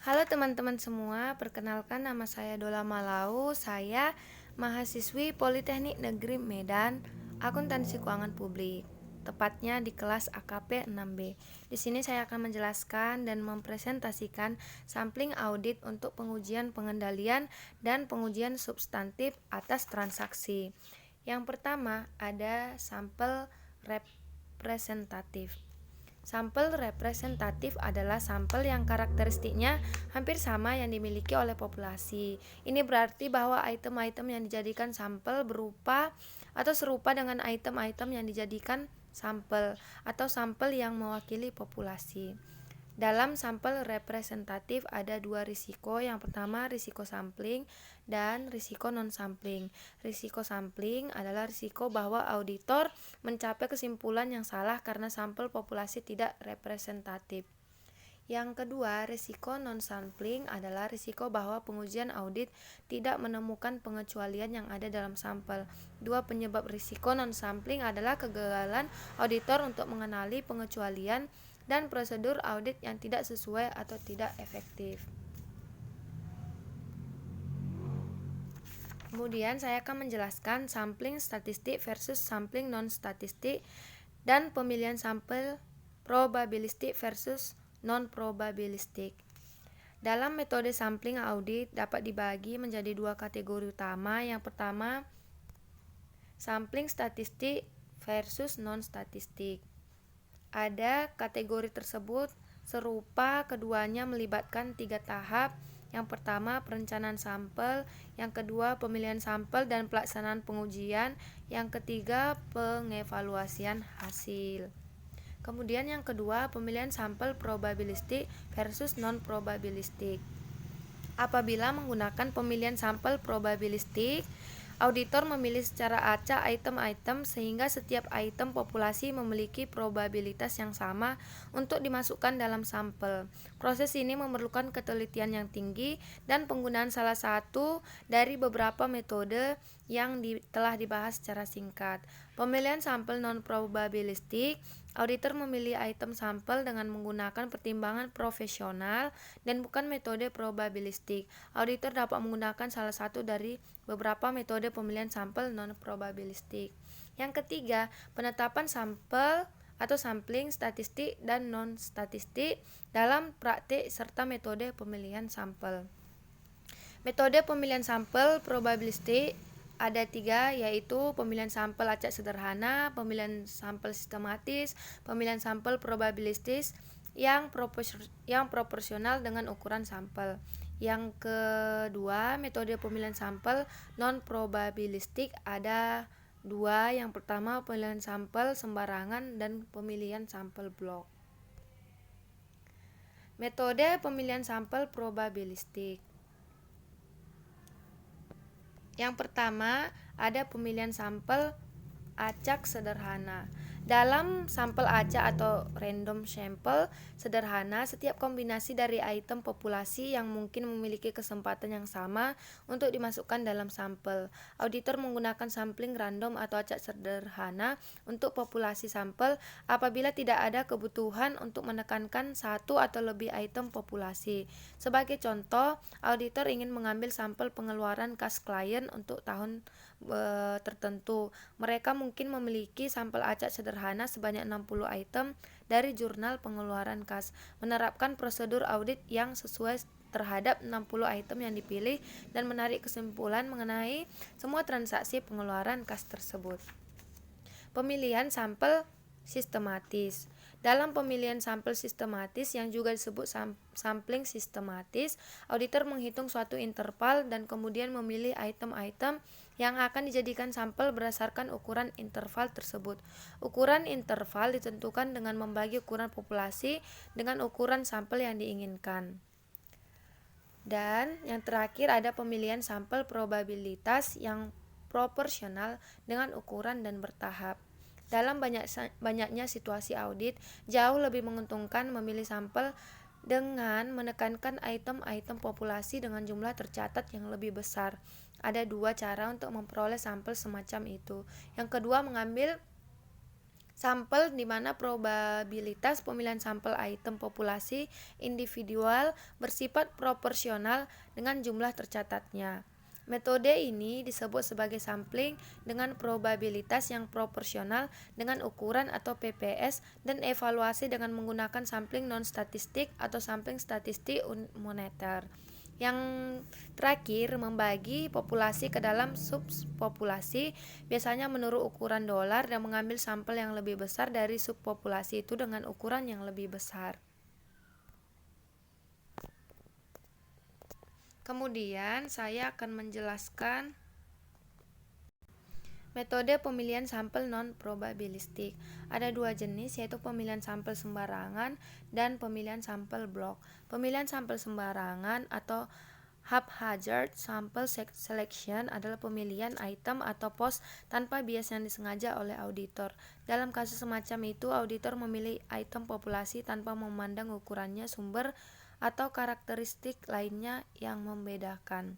Halo teman-teman semua, perkenalkan nama saya Dola Malau. Saya mahasiswi Politeknik Negeri Medan, Akuntansi Keuangan Publik. Tepatnya di kelas AKP 6B. Di sini saya akan menjelaskan dan mempresentasikan sampling audit untuk pengujian pengendalian dan pengujian substantif atas transaksi. Yang pertama ada sampel representatif. Sampel representatif adalah sampel yang karakteristiknya hampir sama yang dimiliki oleh populasi. Ini berarti bahwa item-item yang dijadikan sampel berupa atau serupa dengan item-item yang dijadikan sampel atau sampel yang mewakili populasi. Dalam sampel representatif ada dua risiko. Yang pertama risiko sampling dan risiko non-sampling. Risiko sampling adalah risiko bahwa auditor mencapai kesimpulan yang salah karena sampel populasi tidak representatif. Yang kedua, risiko non-sampling adalah risiko bahwa pengujian audit tidak menemukan pengecualian yang ada dalam sampel. Dua penyebab risiko non-sampling adalah kegagalan auditor untuk mengenali pengecualian dan prosedur audit yang tidak sesuai atau tidak efektif. Kemudian saya akan menjelaskan sampling statistik versus sampling non-statistik dan pemilihan sampel probabilistik versus non-probabilistik. Dalam metode sampling audit dapat dibagi menjadi dua kategori utama. Yang pertama, sampling statistik versus non-statistik. Ada kategori tersebut serupa, keduanya melibatkan 3 tahap. Yang pertama, perencanaan sampel, yang kedua, pemilihan sampel dan pelaksanaan pengujian, yang ketiga, pengevaluasian hasil. Kemudian yang kedua, pemilihan sampel probabilistik versus non-probabilistik. Apabila menggunakan pemilihan sampel probabilistik, auditor memilih secara acak item-item sehingga setiap item populasi memiliki probabilitas yang sama untuk dimasukkan dalam sampel. Proses ini memerlukan ketelitian yang tinggi dan penggunaan salah satu dari beberapa metode yang telah dibahas secara singkat. Pemilihan sampel non-probabilistik, auditor memilih item sampel dengan menggunakan pertimbangan profesional dan bukan metode probabilistik. Auditor dapat menggunakan salah satu dari beberapa metode pemilihan sampel non-probabilistik. Yang ketiga, penetapan sampel atau sampling statistik dan non-statistik dalam praktik serta metode pemilihan sampel. Metode pemilihan sampel probabilistik ada 3, yaitu pemilihan sampel acak sederhana, pemilihan sampel sistematis, pemilihan sampel probabilistis yang proporsional dengan ukuran sampel. Yang kedua, metode pemilihan sampel non-probabilistik ada 2. Yang pertama, pemilihan sampel sembarangan dan pemilihan sampel blok. Metode pemilihan sampel probabilistik. Yang pertama, ada pemilihan sampel acak sederhana. Dalam sampel acak atau random sample sederhana, setiap kombinasi dari item populasi yang mungkin memiliki kesempatan yang sama untuk dimasukkan dalam sampel. Auditor menggunakan sampling random atau acak sederhana untuk populasi sampel apabila tidak ada kebutuhan untuk menekankan satu atau lebih item populasi. Sebagai contoh, auditor ingin mengambil sampel pengeluaran kas klien untuk tahun tertentu. Mereka mungkin memiliki sampel acak sederhana sebanyak 60 item dari jurnal pengeluaran kas. Menerapkan prosedur audit yang sesuai terhadap 60 item yang dipilih dan menarik kesimpulan mengenai semua transaksi pengeluaran kas tersebut. Pemilihan sampel sistematis. Dalam pemilihan sampel sistematis yang juga disebut sampling sistematis, auditor menghitung suatu interval dan kemudian memilih item-item yang akan dijadikan sampel berdasarkan ukuran interval tersebut. Ukuran interval ditentukan dengan membagi ukuran populasi dengan ukuran sampel yang diinginkan. Dan yang terakhir ada pemilihan sampel probabilitas yang proporsional dengan ukuran dan bertahap. Dalam banyaknya situasi audit, jauh lebih menguntungkan memilih sampel dengan menekankan item-item populasi dengan jumlah tercatat yang lebih besar. Ada 2 cara untuk memperoleh sampel semacam itu. Yang kedua, mengambil Sampel di mana probabilitas pemilihan sampel item populasi individual bersifat proporsional dengan jumlah tercatatnya. Metode ini disebut sebagai sampling dengan probabilitas yang proporsional dengan ukuran atau PPS dan evaluasi dengan menggunakan sampling non-statistik atau sampling statistik moneter. Yang terakhir, membagi populasi ke dalam subpopulasi, biasanya menurut ukuran dolar dan mengambil sampel yang lebih besar dari subpopulasi itu dengan ukuran yang lebih besar. Kemudian saya akan menjelaskan metode pemilihan sampel non-probabilistik. Ada dua jenis, yaitu pemilihan sampel sembarangan dan pemilihan sampel blok. Pemilihan sampel sembarangan atau haphazard sample selection adalah pemilihan item atau pos tanpa bias yang disengaja oleh auditor. Dalam kasus semacam itu, auditor memilih item populasi tanpa memandang ukurannya, sumber, atau karakteristik lainnya yang membedakan.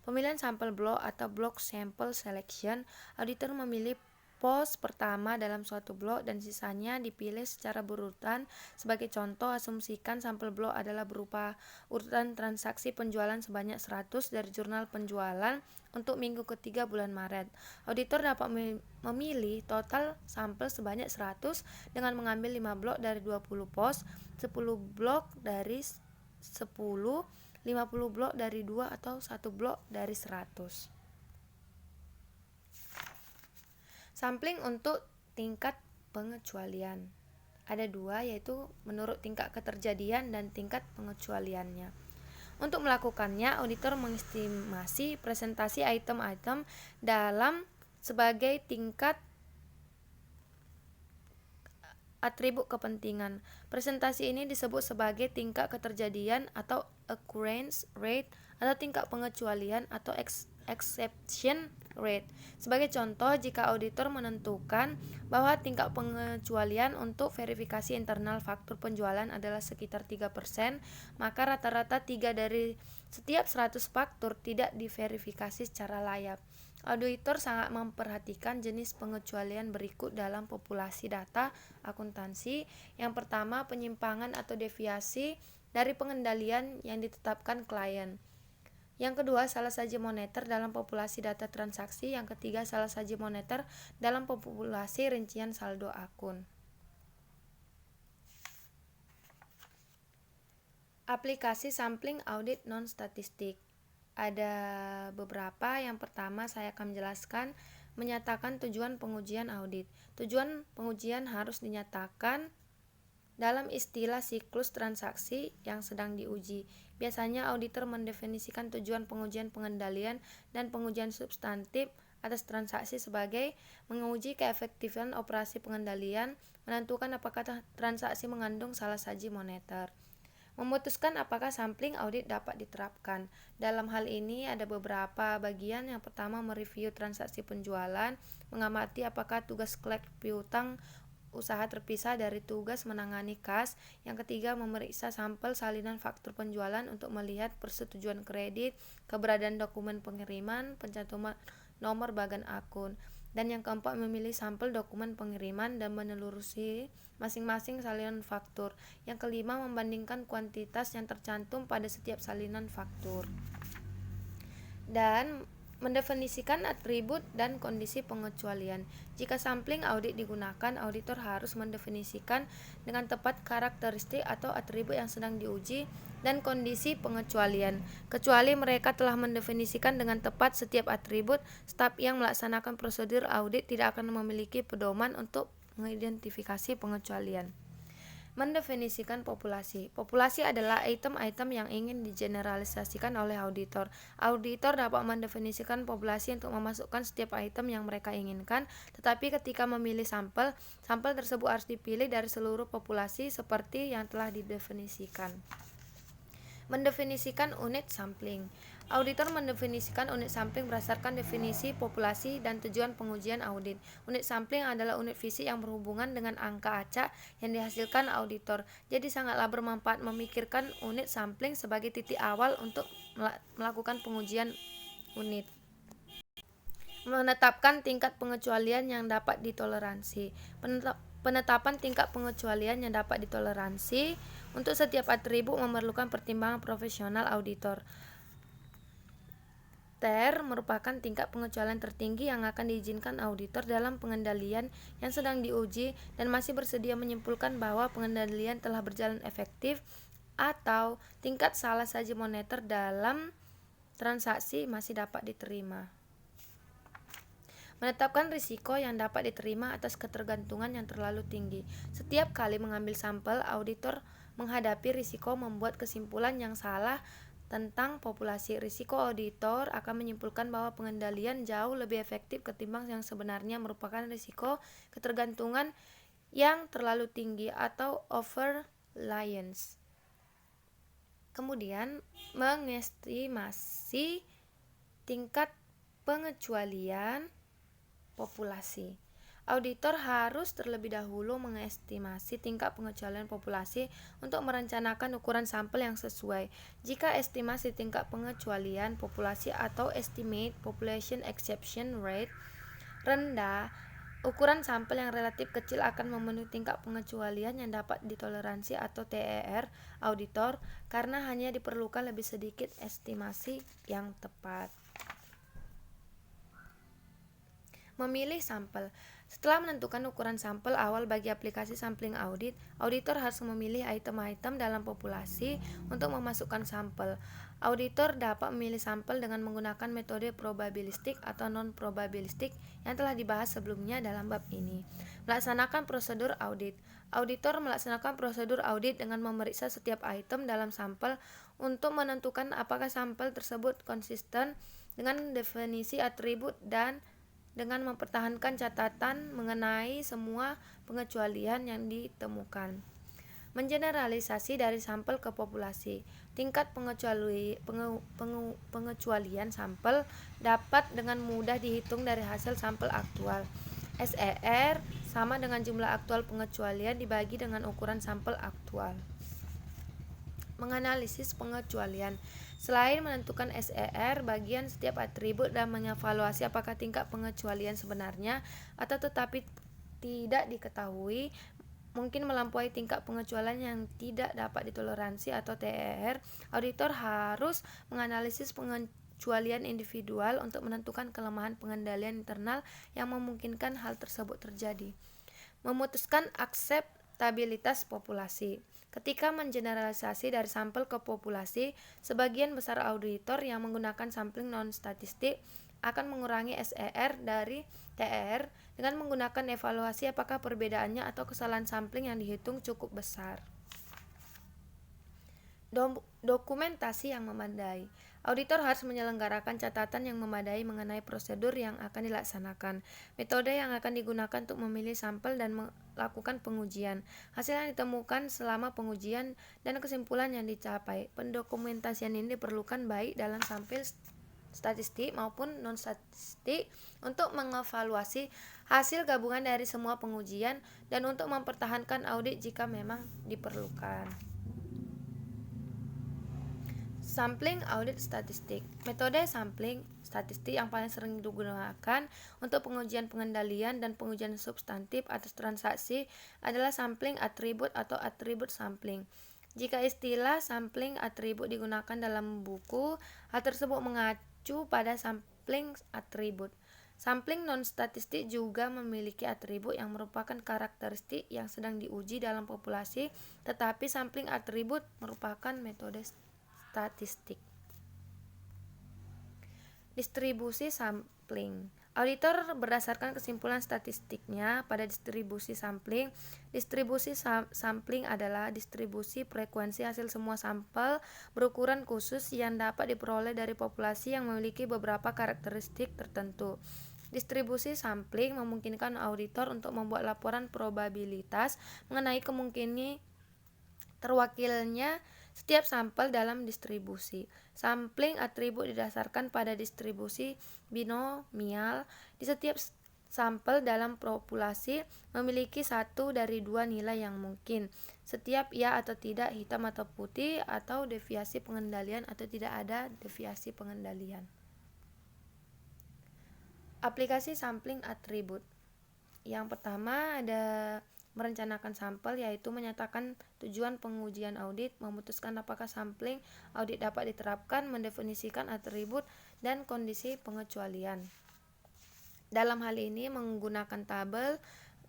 Pemilihan sampel blok atau block sample selection, auditor memilih pos pertama dalam suatu blok dan sisanya dipilih secara berurutan. Sebagai contoh, asumsikan sampel blok adalah berupa urutan transaksi penjualan sebanyak 100 dari jurnal penjualan untuk minggu ketiga bulan Maret. Auditor dapat memilih total sampel sebanyak 100 dengan mengambil 5 blok dari 20 pos, 10 blok dari 10, 50 blok dari 2 atau 1 blok dari 100. Sampling untuk tingkat pengecualian. Ada dua, yaitu menurut tingkat keterjadian dan tingkat pengecualiannya. Untuk melakukannya, auditor mengestimasi presentasi item-item dalam sebagai tingkat atribut kepentingan. Presentasi ini disebut sebagai tingkat keterjadian atau occurrence rate atau tingkat pengecualian atau exception rate. Sebagai contoh, jika auditor menentukan bahwa tingkat pengecualian untuk verifikasi internal faktur penjualan adalah sekitar 3%, maka rata-rata 3 dari setiap 100 faktur tidak diverifikasi secara layak. Auditor sangat memperhatikan jenis pengecualian berikut dalam populasi data akuntansi. Yang pertama, penyimpangan atau deviasi dari pengendalian yang ditetapkan klien. Yang kedua, salah saji moneter dalam populasi data transaksi. Yang ketiga, salah saji moneter dalam populasi rincian saldo akun. Aplikasi sampling audit non-statistik. Ada beberapa. Yang pertama, saya akan menjelaskan menyatakan tujuan pengujian audit. Tujuan pengujian harus dinyatakan dalam istilah siklus transaksi yang sedang diuji. Biasanya auditor mendefinisikan tujuan pengujian pengendalian dan pengujian substantif atas transaksi sebagai menguji keefektifan operasi pengendalian, menentukan apakah transaksi mengandung salah saji moneter, memutuskan apakah sampling audit dapat diterapkan. Dalam hal ini ada beberapa bagian. Yang pertama, mereview transaksi penjualan, mengamati apakah tugas kolek piutang usaha terpisah dari tugas menangani kas. Yang ketiga, memeriksa sampel salinan faktur penjualan untuk melihat persetujuan kredit, keberadaan dokumen pengiriman, pencantuman nomor bagan akun. Dan yang keempat, memilih sampel dokumen pengiriman dan menelusuri masing-masing salinan faktur. Yang kelima, membandingkan kuantitas yang tercantum pada setiap salinan faktur. Dan mendefinisikan atribut dan kondisi pengecualian. Jika sampling audit digunakan, auditor harus mendefinisikan dengan tepat karakteristik atau atribut yang sedang diuji dan kondisi pengecualian. Kecuali mereka telah mendefinisikan dengan tepat setiap atribut, staf yang melaksanakan prosedur audit tidak akan memiliki pedoman untuk mengidentifikasi pengecualian. Mendefinisikan populasi. Populasi adalah item-item yang ingin digeneralisasikan oleh auditor. Auditor dapat mendefinisikan populasi untuk memasukkan setiap item yang mereka inginkan, tetapi ketika memilih sampel, sampel tersebut harus dipilih dari seluruh populasi seperti yang telah didefinisikan. Mendefinisikan unit sampling. Auditor mendefinisikan unit sampling berdasarkan definisi populasi dan tujuan pengujian audit. Unit sampling adalah unit fisik yang berhubungan dengan angka acak yang dihasilkan auditor. Jadi sangatlah bermanfaat memikirkan unit sampling sebagai titik awal untuk melakukan pengujian unit. Menetapkan tingkat pengecualian yang dapat ditoleransi. Penetapan tingkat pengecualian yang dapat ditoleransi untuk setiap atribut memerlukan pertimbangan profesional auditor. TER merupakan tingkat pengecualian tertinggi yang akan diizinkan auditor dalam pengendalian yang sedang diuji dan masih bersedia menyimpulkan bahwa pengendalian telah berjalan efektif, atau tingkat salah saji moneter dalam transaksi masih dapat diterima. Menetapkan risiko yang dapat diterima atas ketergantungan yang terlalu tinggi. Setiap kali mengambil sampel, auditor menghadapi risiko membuat kesimpulan yang salah tentang populasi. Risiko auditor akan menyimpulkan bahwa pengendalian jauh lebih efektif ketimbang yang sebenarnya merupakan risiko ketergantungan yang terlalu tinggi atau over-reliance. Kemudian, mengestimasi tingkat pengecualian populasi. Auditor harus terlebih dahulu mengestimasi tingkat pengecualian populasi untuk merencanakan ukuran sampel yang sesuai. Jika estimasi tingkat pengecualian populasi atau estimate population exception rate rendah, ukuran sampel yang relatif kecil akan memenuhi tingkat pengecualian yang dapat ditoleransi atau TER auditor, karena hanya diperlukan lebih sedikit estimasi yang tepat. Memilih sampel. Setelah menentukan ukuran sampel awal bagi aplikasi sampling audit, auditor harus memilih item-item dalam populasi untuk memasukkan sampel. Auditor dapat memilih sampel dengan menggunakan metode probabilistik atau non-probabilistik yang telah dibahas sebelumnya dalam bab ini. Melaksanakan prosedur audit. Auditor melaksanakan prosedur audit dengan memeriksa setiap item dalam sampel untuk menentukan apakah sampel tersebut konsisten dengan definisi atribut dan dengan mempertahankan catatan mengenai semua pengecualian yang ditemukan. Mengeneralisasi dari sampel ke populasi. Tingkat pengecualian sampel dapat dengan mudah dihitung dari hasil sampel aktual. SER sama dengan jumlah aktual pengecualian dibagi dengan ukuran sampel aktual. Menganalisis pengecualian. Selain menentukan SER bagian setiap atribut dan mengevaluasi apakah tingkat pengecualian sebenarnya atau tetapi tidak diketahui mungkin melampaui tingkat pengecualian yang tidak dapat ditoleransi atau TER, auditor harus menganalisis pengecualian individual untuk menentukan kelemahan pengendalian internal yang memungkinkan hal tersebut terjadi. Memutuskan akseptabilitas populasi. Ketika mengeneralisasi dari sampel ke populasi, sebagian besar auditor yang menggunakan sampling non-statistik akan mengurangi SER dari TER dengan menggunakan evaluasi apakah perbedaannya atau kesalahan sampling yang dihitung cukup besar. Dokumentasi yang memadai. Auditor harus menyelenggarakan catatan yang memadai mengenai prosedur yang akan dilaksanakan, metode yang akan digunakan untuk memilih sampel dan melakukan pengujian, hasil yang ditemukan selama pengujian, dan kesimpulan yang dicapai. Pendokumentasian ini diperlukan baik dalam sampel statistik maupun non-statistik untuk mengevaluasi hasil gabungan dari semua pengujian dan untuk mempertahankan audit jika memang diperlukan. Sampling audit statistik. Metode sampling statistik yang paling sering digunakan untuk pengujian pengendalian dan pengujian substantif atas transaksi adalah sampling atribut atau atribut sampling. Jika istilah sampling atribut digunakan dalam buku, hal tersebut mengacu pada sampling atribut. Sampling non-statistik juga memiliki atribut yang merupakan karakteristik yang sedang diuji dalam populasi, tetapi sampling atribut merupakan metode statistik. Distribusi sampling. Auditor berdasarkan kesimpulan statistiknya pada distribusi sampling. Distribusi sampling adalah distribusi frekuensi hasil semua sampel berukuran khusus yang dapat diperoleh dari populasi yang memiliki beberapa karakteristik tertentu. Distribusi sampling memungkinkan auditor untuk membuat laporan probabilitas mengenai kemungkinan terwakilnya setiap sampel dalam distribusi. Sampling atribut didasarkan pada distribusi binomial. Di setiap sampel dalam populasi memiliki satu dari dua nilai yang mungkin. Setiap ya atau tidak, hitam atau putih, atau deviasi pengendalian atau tidak ada deviasi pengendalian. Aplikasi sampling atribut. Yang pertama ada merencanakan sampel, yaitu menyatakan tujuan pengujian audit, memutuskan apakah sampling audit dapat diterapkan, mendefinisikan atribut dan kondisi pengecualian. Dalam hal ini menggunakan tabel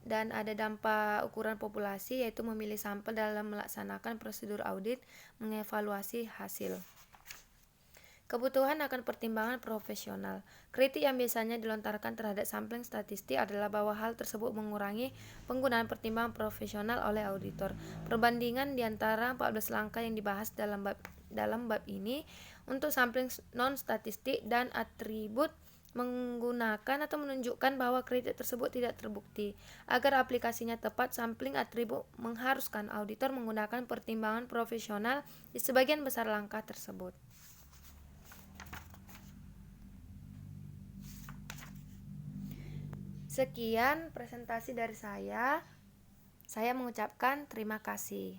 dan ada dampak ukuran populasi, yaitu memilih sampel dalam melaksanakan prosedur audit, mengevaluasi hasil. Kebutuhan akan pertimbangan profesional. Kritik yang biasanya dilontarkan terhadap sampling statistik adalah bahwa hal tersebut mengurangi penggunaan pertimbangan profesional oleh auditor. Perbandingan di antara 14 langkah yang dibahas dalam bab ini untuk sampling non-statistik dan atribut menggunakan atau menunjukkan bahwa kritik tersebut tidak terbukti. Agar aplikasinya tepat, sampling atribut mengharuskan auditor menggunakan pertimbangan profesional di sebagian besar langkah tersebut. Sekian presentasi dari saya. Saya mengucapkan terima kasih.